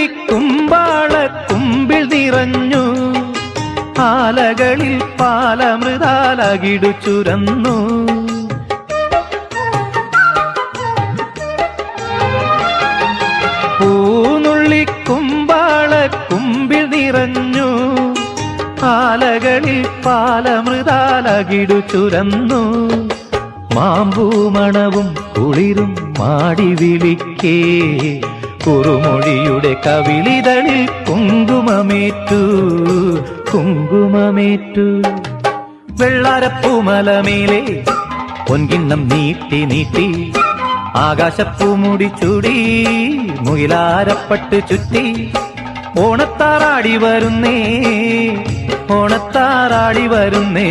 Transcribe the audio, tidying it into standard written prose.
പൂനുള്ളിക്കുമ്പാള കുമ്പിൽ നിറഞ്ഞു ആലകളിൽ പാലമൃതാലകിടു ചുരന്നു പൂനുള്ളിക്കുമ്പാള കുമ്പിൽ നിറഞ്ഞു ആലകളിൽ പാലമൃതാലകിടു ചുരന്നു മാമ്പൂമണവും കുളിരും മാടി വിളിക്കേ കുറുമൊഴിയുടെ കവിളിതളിൽ കുങ്കുമമേറ്റു കുങ്കുമമേറ്റു വെള്ളാരപ്പൂമലമേലെ പൊൻകിണ്ണം നീട്ടി നീട്ടി ആകാശപ്പൂമുടി ചൂടി മുയിലാരപ്പട്ട് ചുറ്റി ഓണത്താറാടി വരുന്നേ ഓണത്താറാടി വരുന്നേ